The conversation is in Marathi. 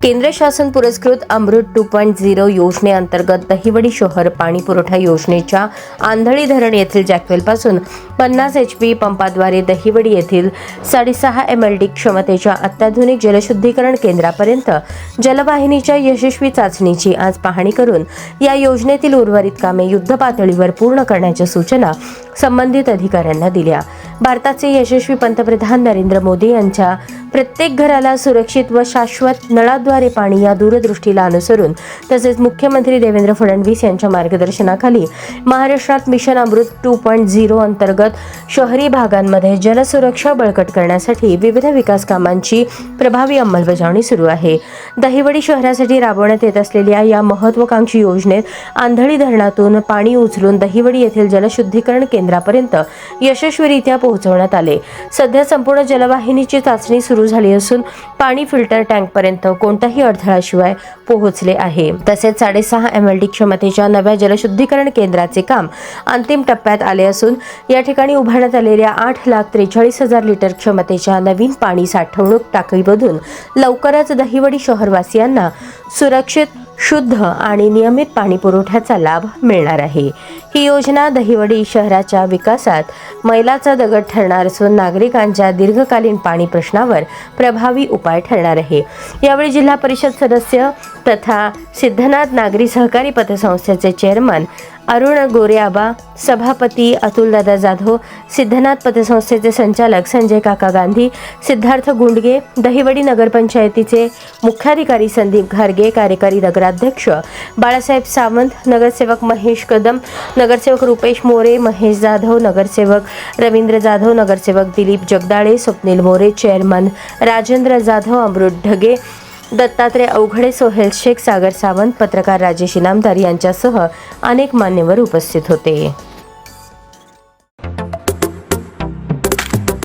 केंद्र शासन पुरस्कृत अमृत 2.0 योजनेअंतर्गत दहिवडी शहर पाणी पुरवठा योजनेच्या आंधळी धरण येथील जॅकवेलपासून 50 HP पंपाद्वारे दहिवडी येथील 6.5 MLD क्षमतेच्या अत्याधुनिक जलशुद्धीकरण केंद्रापर्यंत जलवाहिनीच्या यशस्वी चाचणीची आज पाहणी करून या योजनेतील उर्वरित कामे युद्धपातळीवर पूर्ण करण्याच्या सूचना संबंधित अधिकाऱ्यांना दिल्या। भारताचे यशस्वी पंतप्रधान नरेंद्र मोदी यांच्या प्रत्येक घराला सुरक्षित व शाश्वत नळाद्वारे पाणी या दूरदृष्टीला अनुसरून तसेच मुख्यमंत्री देवेंद्र फडणवीस यांच्या मार्गदर्शनाखाली महाराष्ट्रात मिशन अमृत 2.0 अंतर्गत शहरी भागांमध्ये जलसुरक्षा बळकट करण्यासाठी विविध विकास कामांची प्रभावी अंमलबजावणी सुरू आहे। दहिवडी शहरासाठी राबवण्यात येत असलेल्या या महत्त्वाकांक्षी योजनेत आंधळी धरणातून पाणी उचलून दहिवडी येथील जलशुद्धीकरण केंद्रापर्यंत यशस्वीरित्या पोहोचवण्यात आले। सध्या संपूर्ण जलवाहिनीची चाचणी सुरू झाली असून पाणी फिल्टर टँकपर्यंत कोणताही अडथळ्याशिवाय पोहोचले आहे। तसेच 6.5 MLD क्षमतेच्या नव्या जलशुद्धीकरण केंद्राचे काम अंतिम टप्प्यात आले असून या ठिकाणी उभारण्यात आलेल्या 8,43,000 लिटर क्षमतेच्या नवीन पाणी साठवणूक टाकीमधून लवकरच दहिवडी शहरवासियांना सुरक्षित, शुद्ध आणि नियमित पाणी पुरवठ्याचा लाभ मिळणार आहे। ही योजना दहिवडी शहराच्या विकासात मैलाचा दगड ठरणार असून नागरिकांच्या दीर्घकालीन पाणी प्रश्नावर प्रभावी उपाय ठरणार आहे। यावेळी जिल्हा परिषद सदस्य तथा सिद्धनाथ नागरी सहकारी पतसंस्थेचे चेअरमन अरुण गोरेआबा, सभापती अतुलदादा जाधव, सिद्धनाथ पतसंस्थेचे संचालक संजय काका गांधी, सिद्धार्थ गुंडगे, दहिवडी नगरपंचायतीचे मुख्याधिकारी संदीप घारगे, कार्यकारी नगराध्यक्ष बाळासाहेब सावंत, नगरसेवक महेश कदम, नगरसेवक रुपेश मोरे, महेश जाधव, नगरसेवक रवींद्र जाधव, नगरसेवक दिलीप जगदाळे, स्वप्नील मोरे, चेअरमन राजेंद्र जाधव, अमृत ढगे, दत्तात्रय अवघडे, सोहेल शेख, सागर सावंत, पत्रकार राजेश इनामदार यांच्यासह अनेक मान्यवर उपस्थित होते।